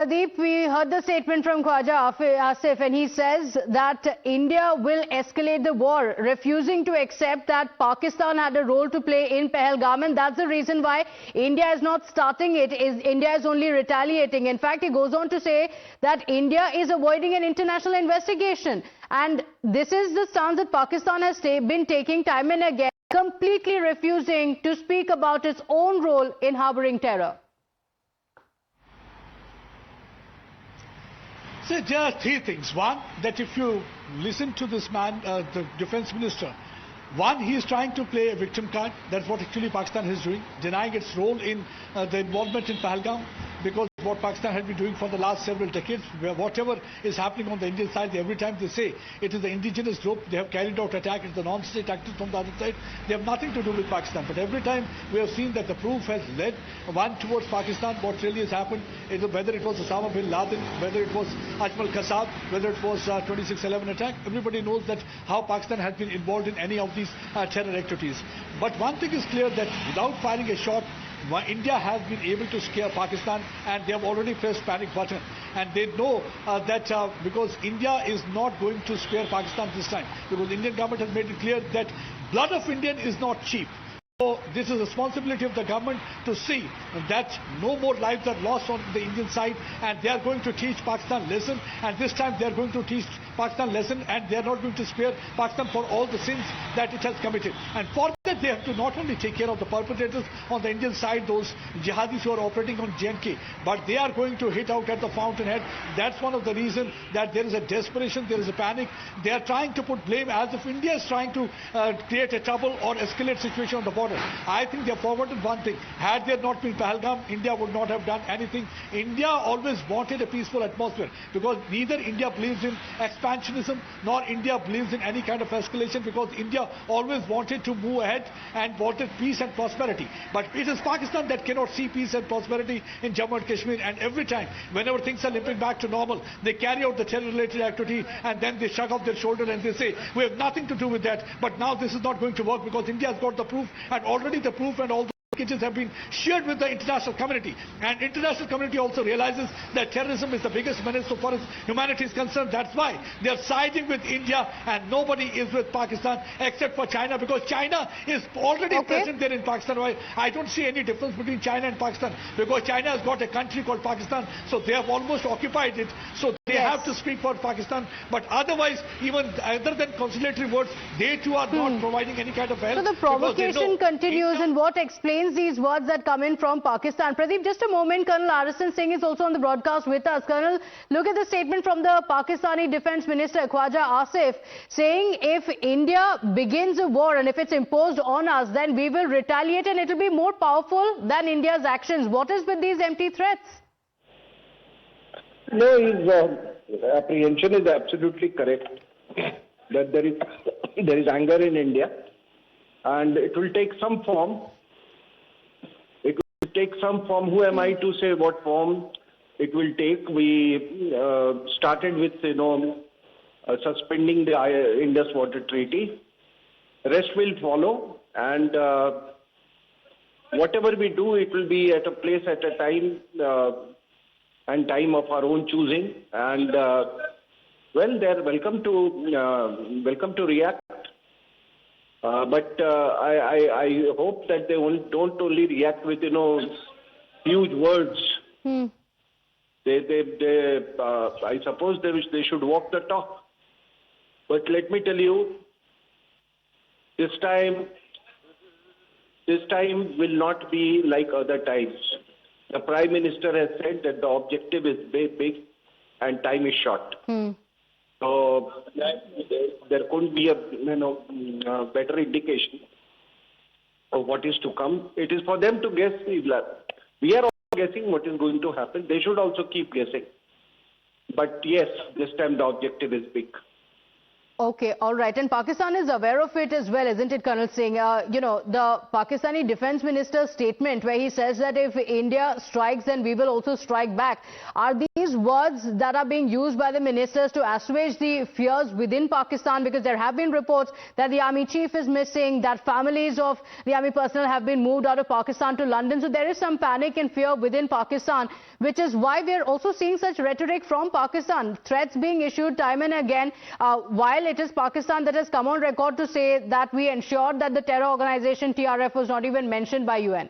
Pradeep, we heard the statement from Khawaja Asif, and he says that India will escalate the war, refusing to accept that Pakistan had a role to play in Pahalgam, and that's the reason why India is not starting it. India is only retaliating. In fact, he goes on to say that India is avoiding an international investigation. And this is the stance that Pakistan has been taking time and again, completely refusing to speak about its own role in harboring terror. So there are three things. One, that if you listen to this man, the defense minister, one, he is trying to play a victim card. That's what actually Pakistan is doing, denying its role in the involvement in Pahalgam, because what Pakistan has been doing for the last several decades, where whatever is happening on the Indian side, every time they say it is the indigenous group, they have carried out attack, it's the non-state actors from the other side, they have nothing to do with Pakistan. But every time we have seen that the proof has led one towards Pakistan. What really has happened is whether it was Osama bin Laden, whether it was Ajmal Kasab, whether it was 26/11 attack, everybody knows that how Pakistan has been involved in any of these terror activities. But one thing is clear, that without firing a shot, India has been able to scare Pakistan, and they have already pressed panic button, and they know that because India is not going to spare Pakistan this time, because the Indian government has made it clear that blood of Indian is not cheap. So this is the responsibility of the government to see that no more lives are lost on the Indian side, and they are going to teach Pakistan lesson, and this time they are going to teach Pakistan lesson, and they are not going to spare Pakistan for all the sins that it has committed. And for that, they have to not only take care of the perpetrators on the Indian side, those jihadis who are operating on J&K, but they are going to hit out at the fountainhead. That's one of the reasons that there is a desperation, there is a panic. They are trying to put blame as if India is trying to create a trouble or escalate situation on the border. I think they have forgotten one thing. Had there not been Pahalgam, India would not have done anything. India always wanted a peaceful atmosphere, because neither India believes in expansionism nor India believes in any kind of escalation, because India always wanted to move ahead and wanted peace and prosperity. But it is Pakistan that cannot see peace and prosperity in Jammu and Kashmir, and every time, whenever things are limping back to normal, they carry out the terror-related activity, and then they shrug off their shoulder and they say, we have nothing to do with that. But now this is not going to work, because India has got the proof, and already the proof and all the packages have been shared with the international community, and international community also realizes that terrorism is the biggest menace so far as humanity is concerned. That's why they are siding with India, and nobody is with Pakistan except for China, because China is already present there in Pakistan. I don't see any difference between China and Pakistan, because China has got a country called Pakistan, so they have almost occupied it, so they have to speak for Pakistan. But otherwise, even other than conciliatory words, they too are not providing any kind of help. So the provocation continues, and what explains these words that come in from Pakistan? Pradeep, just a moment. Colonel Arasan Singh is also on the broadcast with us. Colonel, look at the statement from the Pakistani Defence Minister Khawaja Asif, saying if India begins a war and if it's imposed on us, then we will retaliate, and it will be more powerful than India's actions. What is with these empty threats? No, his apprehension is absolutely correct, that there is anger in India, and it will take some form. It will take some form. Who am I to say what form it will take? We started with, suspending the Indus Water Treaty. Rest will follow, and whatever we do, it will be at a place, at a time, and time of our own choosing. And well, they're welcome to react. But I hope that they don't only react with huge words. I suppose they should walk the talk. But let me tell you, this time will not be like other times. The Prime Minister has said that the objective is big and time is short. So there couldn't be a better indication of what is to come. It is for them to guess. We are all guessing what is going to happen. They should also keep guessing. But yes, this time the objective is big. Okay, all right. And Pakistan is aware of it as well, isn't it, Colonel Singh? The Pakistani Defence Minister's statement where he says that if India strikes, then we will also strike back. Are these words that are being used by the ministers to assuage the fears within Pakistan? Because there have been reports that the army chief is missing, that families of the army personnel have been moved out of Pakistan to London. So there is some panic and fear within Pakistan, which is why we are also seeing such rhetoric from Pakistan, threats being issued time and again, while it is Pakistan that has come on record to say that we ensured that the terror organization TRF was not even mentioned by UN.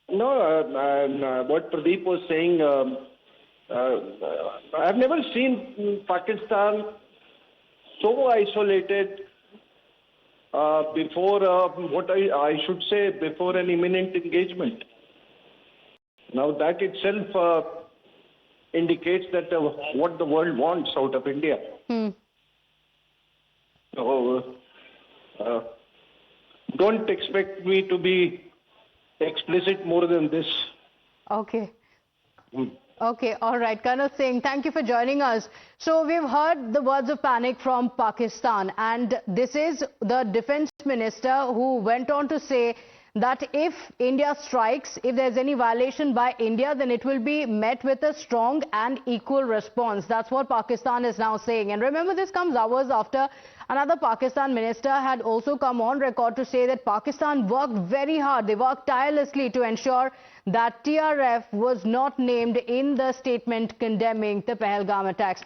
No, what Pradeep was saying, I've never seen Pakistan so isolated before what I should say, before an imminent engagement. Now that itself indicates that what the world wants out of India. So don't expect me to be explicit more than this. Okay. Okay, all right. Colonel Singh, thank you for joining us. So we've heard the words of panic from Pakistan, and this is the defense minister who went on to say that if India strikes, if there's any violation by India, then it will be met with a strong and equal response. That's what Pakistan is now saying. And remember, this comes hours after another Pakistan minister had also come on record to say that Pakistan worked very hard. They worked tirelessly to ensure that TRF was not named in the statement condemning the Pahalgam attacks.